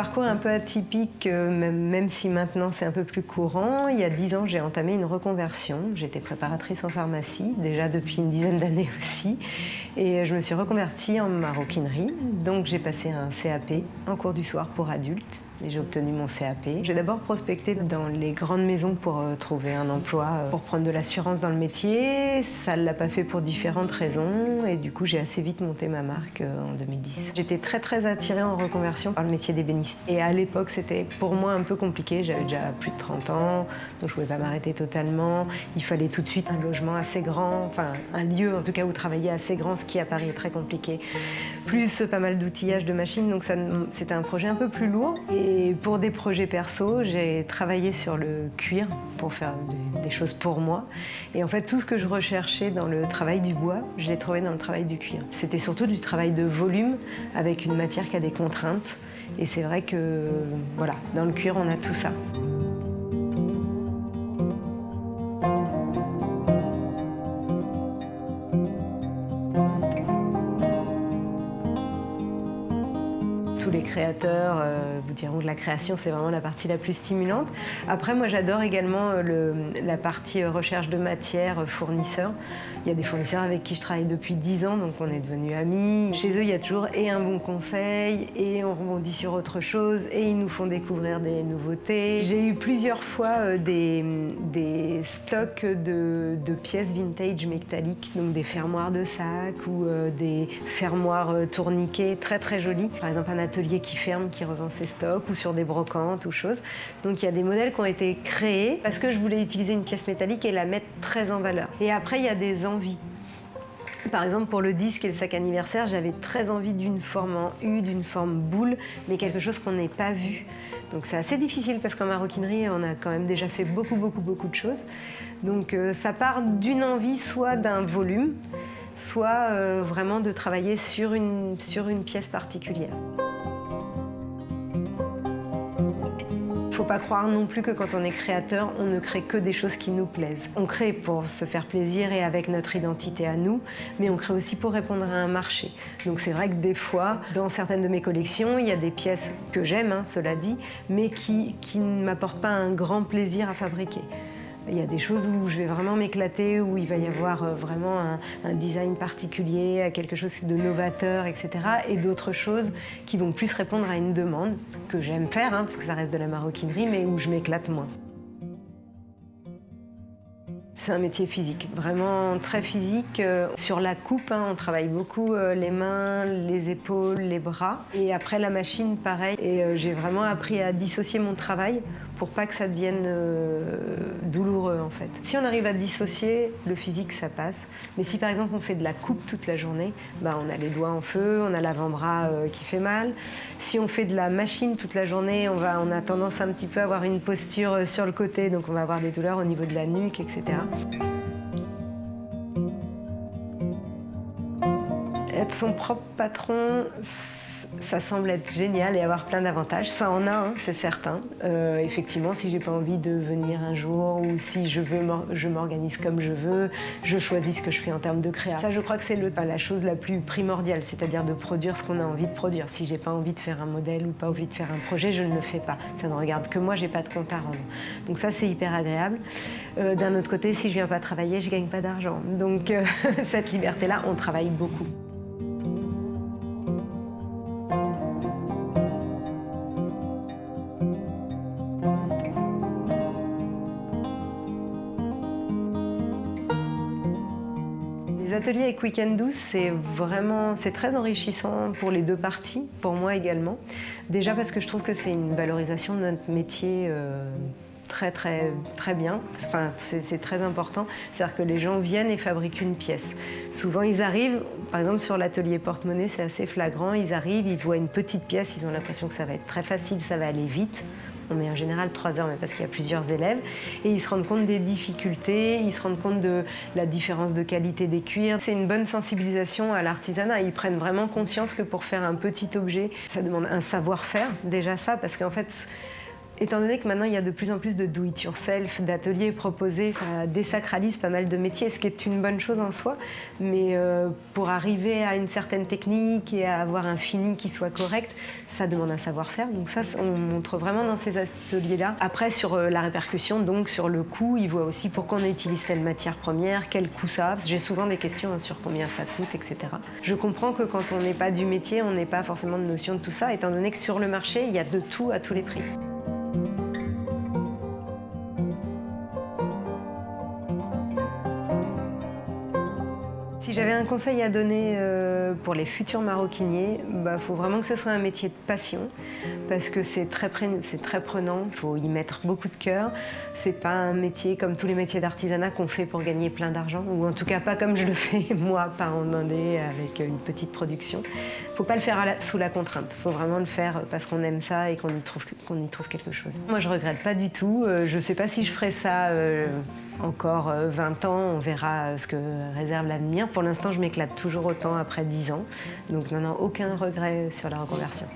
parcours un peu atypique, même si maintenant c'est un peu plus courant. Il y a 10 ans, j'ai entamé une reconversion. J'étais préparatrice en pharmacie, déjà depuis une dizaine d'années aussi. Et je me suis reconvertie en maroquinerie. Donc j'ai passé un CAP en cours du soir pour adultes. Et j'ai obtenu mon CAP. J'ai d'abord prospecté dans les grandes maisons pour trouver un emploi, pour prendre de l'assurance dans le métier. Ça ne l'a pas fait pour différentes raisons. Et du coup, j'ai assez vite monté ma marque en 2010. J'étais très attirée en reconversion par le métier d'ébéniste. Et à l'époque, c'était pour moi un peu compliqué. J'avais déjà plus de 30 ans, donc je ne pouvais pas m'arrêter totalement. Il fallait tout de suite un logement assez grand, enfin un lieu en tout cas où travailler assez grand, ce qui à Paris est très compliqué. Plus pas mal d'outillage de machines, donc c'était un projet un peu plus lourd. Et pour des projets perso, j'ai travaillé sur le cuir pour faire des choses pour moi. Et en fait, tout ce que je recherchais dans le travail du bois, je l'ai trouvé dans le travail du cuir. C'était surtout du travail de volume avec une matière qui a des contraintes. Et c'est vrai que, voilà, dans le cuir, on a tout ça. Tous les créateurs vous diront que la création, c'est vraiment la partie la plus stimulante. Après, moi, j'adore également la partie recherche de matière, fournisseurs. Il y a des fournisseurs avec qui je travaille depuis 10 ans, donc on est devenus amis. Chez eux, il y a toujours et un bon conseil, et on rebondit sur autre chose, et ils nous font découvrir des nouveautés. J'ai eu plusieurs fois des stocks de pièces vintage métalliques, donc des fermoirs de sacs ou des fermoirs tourniquets très jolis. Par exemple, un atelier qui ferme, qui revend ses stocks, ou sur des brocantes ou choses. Donc il y a des modèles qui ont été créés parce que je voulais utiliser une pièce métallique et la mettre très en valeur. Et après, il y a des envies. Par exemple, pour le disque et le sac anniversaire, j'avais très envie d'une forme en U, d'une forme boule, mais quelque chose qu'on n'ait pas vu. Donc c'est assez difficile parce qu'en maroquinerie, on a quand même déjà fait beaucoup de choses. Donc ça part d'une envie, soit d'un volume, soit vraiment de travailler sur une pièce particulière. Il ne faut pas croire non plus que quand on est créateur, on ne crée que des choses qui nous plaisent. On crée pour se faire plaisir et avec notre identité à nous, mais on crée aussi pour répondre à un marché. Donc c'est vrai que des fois, dans certaines de mes collections, il y a des pièces que j'aime, cela dit, mais qui ne m'apportent pas un grand plaisir à fabriquer. Il y a des choses où je vais vraiment m'éclater, où il va y avoir vraiment un design particulier, quelque chose de novateur, etc. Et d'autres choses qui vont plus répondre à une demande que j'aime faire, parce que ça reste de la maroquinerie, mais où je m'éclate moins. C'est un métier physique, vraiment très physique. Sur la coupe, on travaille beaucoup les mains, les épaules, les bras. Et après la machine, pareil. Et j'ai vraiment appris à dissocier mon travail pour pas que ça devienne douloureux en fait. Si on arrive à dissocier, le physique ça passe. Mais si par exemple on fait de la coupe toute la journée, on a les doigts en feu, on a l'avant-bras qui fait mal. Si on fait de la machine toute la journée, on a tendance un petit peu à avoir une posture sur le côté, donc on va avoir des douleurs au niveau de la nuque, etc. Être son propre patron, ça semble être génial et avoir plein d'avantages. Ça en a, c'est certain. Effectivement, si j'ai pas envie de venir un jour ou si je m'organise comme je veux, je choisis ce que je fais en termes de créa. Ça, je crois que c'est la chose la plus primordiale, c'est-à-dire de produire ce qu'on a envie de produire. Si j'ai pas envie de faire un modèle ou pas envie de faire un projet, je ne le fais pas. Ça ne regarde que moi, j'ai pas de compte à rendre. Donc ça, c'est hyper agréable. D'un autre côté, si je viens pas travailler, je gagne pas d'argent. Donc cette liberté-là, on travaille beaucoup. Les ateliers avec Week-end 12, c'est très enrichissant pour les deux parties, pour moi également. Déjà parce que je trouve que c'est une valorisation de notre métier très bien. Enfin, c'est très important. C'est-à-dire que les gens viennent et fabriquent une pièce. Souvent, ils arrivent, par exemple sur l'atelier porte-monnaie, c'est assez flagrant. Ils arrivent, ils voient une petite pièce, ils ont l'impression que ça va être très facile, ça va aller vite. On met en général 3 heures, mais parce qu'il y a plusieurs élèves. Et ils se rendent compte des difficultés, ils se rendent compte de la différence de qualité des cuirs. C'est une bonne sensibilisation à l'artisanat. Ils prennent vraiment conscience que pour faire un petit objet, ça demande un savoir-faire, déjà ça, parce qu'en fait, Étant donné que maintenant il y a de plus en plus de do-it-yourself, d'ateliers proposés, ça désacralise pas mal de métiers, ce qui est une bonne chose en soi, mais pour arriver à une certaine technique et à avoir un fini qui soit correct, ça demande un savoir-faire. Donc ça, on montre vraiment dans ces ateliers-là. Après, sur la répercussion, donc sur le coût, ils voient aussi pourquoi on utilise telle matière première, quel coût ça a, parce que j'ai souvent des questions sur combien ça coûte, etc. Je comprends que quand on n'est pas du métier, on n'est pas forcément de notion de tout ça, étant donné que sur le marché, il y a de tout à tous les prix. Si j'avais un conseil à donner pour les futurs maroquiniers, faut vraiment que ce soit un métier de passion parce que c'est très prenant, il faut y mettre beaucoup de cœur. C'est pas un métier comme tous les métiers d'artisanat qu'on fait pour gagner plein d'argent, ou en tout cas pas comme je le fais moi par en indé avec une petite production. Faut pas le faire sous la contrainte, faut vraiment le faire parce qu'on aime ça et qu'on y trouve quelque chose. Moi je regrette pas du tout, je sais pas si je ferai ça encore 20 ans, on verra ce que réserve l'avenir. Pour l'instant, je m'éclate toujours autant après 10 ans. Donc non, aucun regret sur la reconversion.